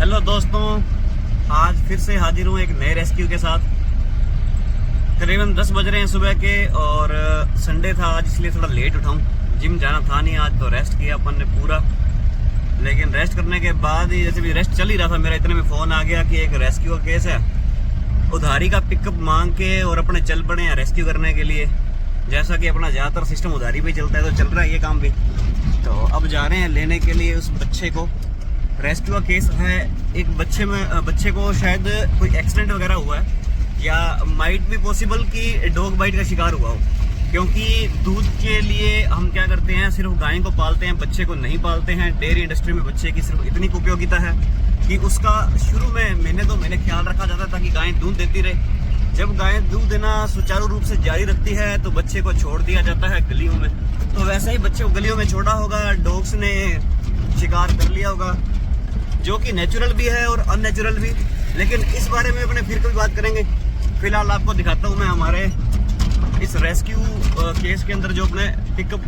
Hello दोस्तों, आज फिर से हाजिर हूँ एक नए रेस्क्यू के साथ। करीबन 10 बज रहे हैं सुबह के और संडे था आज, इसलिए थोड़ा लेट उठाऊँ। जिम जाना था नहीं आज, तो रेस्ट किया अपन ने पूरा। लेकिन रेस्ट करने के बाद ही, जैसे भी रेस्ट चल ही रहा था मेरा, इतने में फ़ोन आ गया कि एक रेस्क्यू का केस है। उधारी का पिकअप मांग के और अपने चल पड़े हैं रेस्क्यू करने के लिए। जैसा कि अपना ज़्यादातर सिस्टम उधारी पे चलता है, तो चल रहा है ये काम भी। तो अब जा रहे हैं लेने के लिए उस बच्चे को। रेस्क्यू का केस है, एक बच्चे को शायद कोई एक्सीडेंट वगैरह हुआ है, या माइट भी पॉसिबल कि डॉग बाइट का शिकार हुआ हो। क्योंकि दूध के लिए हम क्या करते हैं, सिर्फ गाय को पालते हैं, बच्चे को नहीं पालते हैं। डेयरी इंडस्ट्री में बच्चे की सिर्फ इतनी उपयोगिता है कि उसका शुरू में महीने 2 महीने ख्याल रखा जाता है ताकि गाय दूध देती रहे। जब गाय दूध देना सुचारू रूप से जारी रखती है तो बच्चे को छोड़ दिया जाता है गलियों में। तो वैसे ही बच्चे को गलियों में छोड़ा होगा, डॉग्स ने शिकार कर लिया होगा, जो कि नेचुरल भी है और अननेचुरल भी। लेकिन इस बारे में अपने फिर कभी बात करेंगे। फिलहाल आपको दिखाता हूँ मैं हमारे इस रेस्क्यू केस के अंदर जो अपने पिकअप,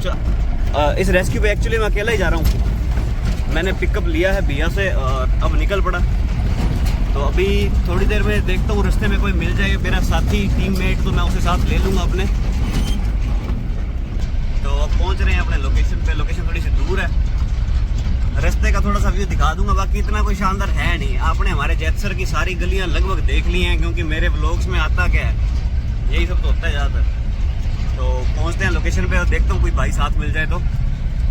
इस रेस्क्यू पे एक्चुअली मैं अकेला ही जा रहा हूँ। मैंने पिकअप लिया है भैया से और अब निकल पड़ा। तो अभी थोड़ी देर में देखता हूँ रास्ते में कोई मिल जाए मेरा साथी टीममेट, तो मैं उसे साथ ले लूँगा अपने। तो अब पहुँच रहे हैं अपने लोकेशन पे। लोकेशन थोड़ी सी दूर है, रास्ते का थोड़ा सा व्यू दिखा दूंगा। बाकी इतना कोई शानदार है नहीं। आपने हमारे जैतसर की सारी गलियां लगभग देख ली हैं, क्योंकि मेरे व्लॉग्स में आता क्या है, यही सब तो होता है ज़्यादातर। तो पहुंचते हैं लोकेशन पे और देखता हूँ कोई भाई साथ मिल जाए तो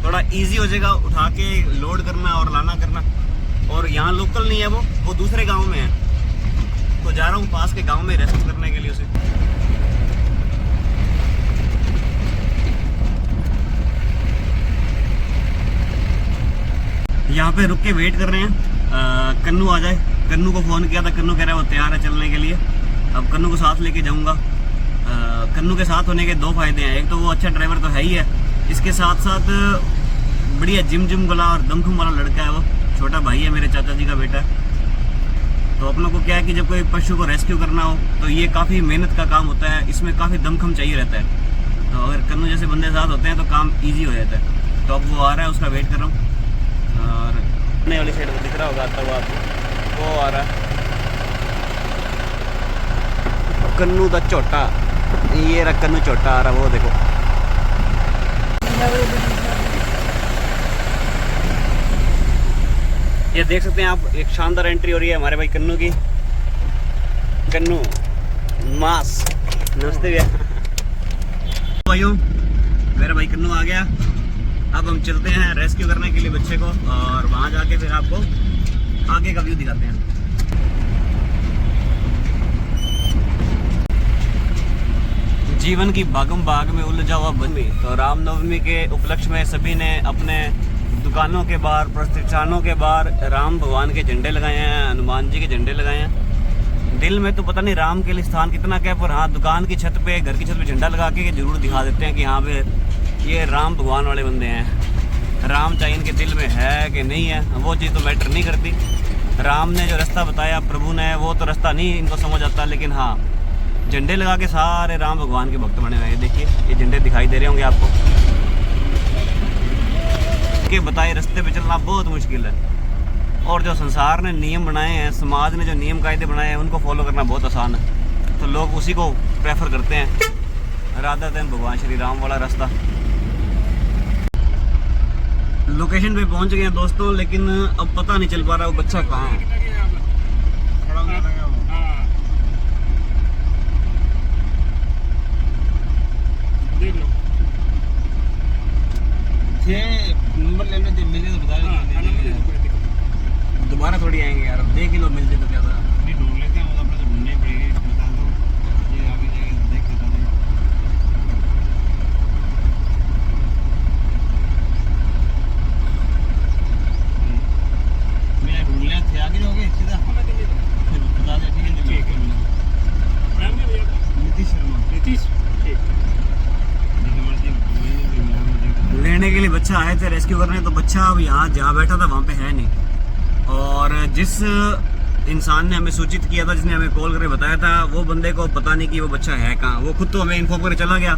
थोड़ा इजी हो जाएगा उठा के लोड करना और लाना करना। और यहाँ लोकल नहीं है, वो दूसरे गाँव में है। तो जा रहा हूँ पास के गाँव में रेस्क्यू करने के लिए उसे। यहाँ पे रुक के वेट कर रहे हैं कन्नू आ जाए। कन्नू को फ़ोन किया था, कन्नू कह रहा है वो तैयार है चलने के लिए। अब कन्नू को साथ लेके जाऊँगा। कन्नू के साथ होने के 2 फायदे हैं। एक तो वो अच्छा ड्राइवर तो है ही है, इसके साथ साथ बढ़िया जिम गला और दमखम वाला लड़का है। वो छोटा भाई है, मेरे चाचा जी का बेटा। तो अपनों को क्या है कि जब कोई पशु को रेस्क्यू करना हो तो ये काफ़ी मेहनत का काम होता है, इसमें काफ़ी दमखम चाहिए रहता है। तो अगर कन्नू जैसे बंदे साथ होते हैं तो काम ईजी हो जाता है। तो अब वो आ रहा है, उसका वेट कर रहा हूँ। और नए वाली साइड को दिख रहा होगा आता हुआ आपको, वो आ रहा है कन्नू का छोटा। ये रहा कन्नू छोटा आ रहा, वो देखो। ये देख सकते हैं आप, एक शानदार एंट्री हो रही है हमारे भाई कन्नू की। कन्नू मास, नमस्ते भैया। भाइयों, मेरा भाई कन्नू आ गया। अब हम चलते हैं रेस्क्यू करने के लिए बच्चे को, और वहाँ जाके फिर आपको आगे का व्यू दिखाते हैं। जीवन की भागम भाग में उलझा हुआ बंदी। तो रामनवमी के उपलक्ष्य में सभी ने अपने दुकानों के बाहर, प्रतिष्ठानों के बाहर राम भगवान के झंडे लगाए हैं, हनुमान जी के झंडे लगाए हैं। दिल में तो पता नहीं राम के लिए स्थान कितना क्या, पर हाँ दुकान की छत पे, घर की छत पे झंडा लगा के जरूर दिखा देते हैं कि हाँ पे ये राम भगवान वाले बंदे हैं। राम चाहे इनके दिल में है कि नहीं है, वो चीज़ तो मैटर नहीं करती। राम ने जो रास्ता बताया प्रभु ने, वो तो रास्ता नहीं इनको समझ आता। लेकिन हाँ, झंडे लगा के सारे राम भगवान के भक्त बने हुए हैं। देखिए ये झंडे दिखाई दे रहे होंगे आपको। के बताए रास्ते पे चलना बहुत मुश्किल है, और जो संसार ने नियम बनाए हैं, समाज ने जो नियम कायदे बनाए हैं, उनको फॉलो करना बहुत आसान है। तो लोग उसी को प्रेफर करते हैं राधा देन भगवान श्री राम वाला रास्ता। लोकेशन पे पहुंच गए हैं दोस्तों, लेकिन अब पता नहीं चल पा रहा वो बच्चा कहाँ है। नंबर लेने दे, मिले तो बता दे। दोबारा थोड़ी आएंगे यार, अब देख ही लो, मिल जाए तो क्या था। नहीं ढूंढ लेते हैं, अपने तो ढूंढने ही पड़ेगी। बता दो ये आगे जाएगा, देख लेता हूँ। मैं ढूंढ लिया थे, आगे जाओगे सीधा बता दे। ठीक है, नीतीश शर्मा। नीतीश लेने के लिए बच्चा आए थे रेस्क्यू करने। तो बच्चा अब यहाँ जहाँ बैठा था वहाँ पे है नहीं। और जिस इंसान ने हमें सूचित किया था, जिसने हमें कॉल करके बताया था, वो बंदे को पता नहीं कि वो बच्चा है कहाँ। वो खुद तो हमें इन्फॉर्म करके चला गया,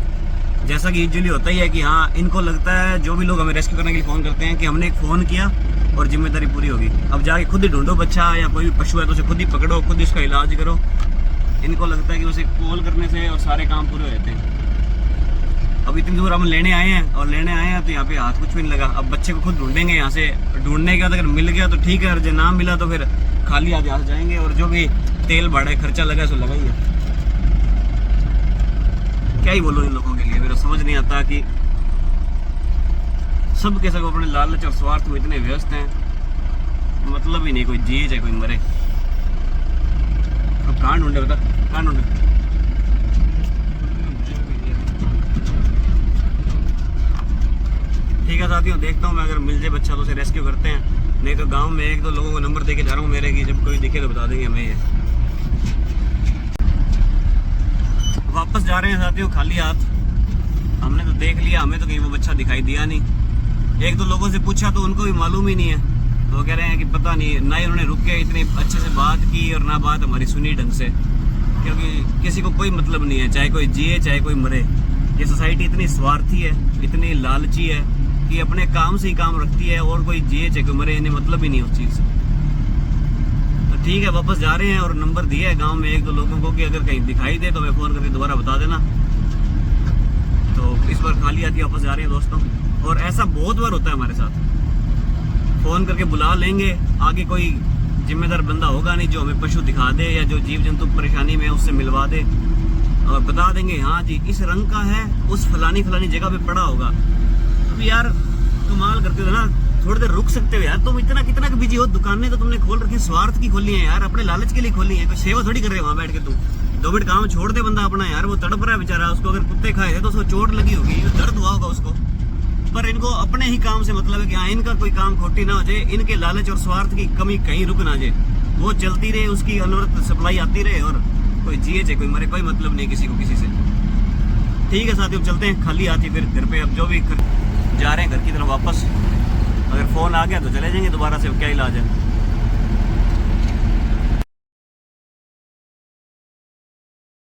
जैसा कि यूजुअली होता ही है कि हाँ इनको लगता है, जो भी लोग हमें रेस्क्यू करने के लिए फ़ोन करते हैं, कि हमने एक फ़ोन किया और जिम्मेदारी पूरी होगी। अब जाके खुद ही ढूंढो बच्चा या कोई भी पशु है तो उसे खुद ही पकड़ो, खुद ही उसका इलाज करो। इनको लगता है कि उसे कॉल करने से और सारे काम पूरे हो जाते हैं। अब इतनी दूर हम लेने आए हैं तो यहाँ पे हाथ कुछ भी नहीं लगा। अब बच्चे को खुद ढूंढेंगे यहाँ से, ढूंढने के बाद अगर मिल गया तो ठीक है, और जो ना मिला तो फिर खाली हाथ यहाँ से जाएंगे। और जो भी तेल भाड़ा खर्चा लगा सो लगा ही है। क्या ही बोलो इन लोगों के लिए, मेरा समझ नहीं आता कि सब के सब अपने लालच और स्वार्थ में इतने व्यस्त हैं, मतलब ही नहीं कोई जिए चाहे कोई मरे। अब कहाँ ढूंढे बता, कहाँ ढूंढे? ठीक है साथियों, देखता हूँ मैं, अगर मिल जाए बच्चा तो उसे रेस्क्यू करते हैं, नहीं तो गांव में एक दो लोगों को नंबर देके जा रहा हूँ मेरे की, जब कोई दिखे तो बता देंगे हमें। ये वापस जा रहे हैं साथियों खाली हाथ। हमने तो देख लिया, हमें तो कहीं वो बच्चा दिखाई दिया नहीं। एक दो लोगों से पूछा तो उनको भी मालूम ही नहीं है, तो वो कह रहे हैं कि पता नहीं, ना ही उन्होंने रुक के इतनी अच्छे से बात की और ना बात हमारी सुनी ढंग से, क्योंकि किसी को कोई मतलब नहीं है, चाहे कोई जिए चाहे कोई मरे। ये सोसाइटी इतनी स्वार्थी है, इतनी लालची है कि अपने काम से ही काम रखती है, और कोई जिए चाहे कोई मरे इन्हें मतलब ही नहीं उस चीज़ से। तो ठीक है, वापस जा रहे हैं और नंबर दिया है गांव में एक दो लोगों को कि अगर कहीं दिखाई दे तो मैं फ़ोन करके दोबारा बता देना। तो इस बार खाली आती वापस जा रहे हैं दोस्तों, और ऐसा बहुत बार होता है हमारे साथ। फ़ोन करके बुला लेंगे, आगे कोई जिम्मेदार बंदा होगा नहीं जो हमें पशु दिखा दे या जो जीव जंतु परेशानी में है उससे मिलवा दे, और बता देंगे हाँ जी इस रंग का है, उस फलानी जगह पे पड़ा होगा। तो यार कमाल करते हो ना, थोड़ी देर रुक सकते हो यार, तुम इतना कितना बिजी हो, दुकानें तो तुमने खोल रखी, स्वार्थ की खोली है यार, अपने लालच के लिए खोली है, कोई सेवा थोड़ी कर रहे हो वहाँ बैठ के। तुम 2 मिनट काम छोड़ दे बंदा अपना यार, वो तड़प रहा है बेचारा, उसको अगर कुत्ते खाए थे तो उसको चोट लगी होगी, दर्द हुआ होगा उसको, पर इनको अपने ही काम से मतलब है कि हाँ इनका कोई काम खोटी ना हो जाए, इनके लालच और स्वार्थ की कमी कहीं रुक ना जाए, वो चलती रहे, उसकी अनवरत सप्लाई आती रहे, और कोई जिए चाहे कोई मरे, कोई मतलब नहीं किसी को किसी से। ठीक है साथियों, चलते हैं खाली आती फिर घर पे। अब जो भी जा रहे हैं घर की तरफ वापस, अगर फ़ोन आ गया तो चले जाएंगे दोबारा से, क्या इलाज है।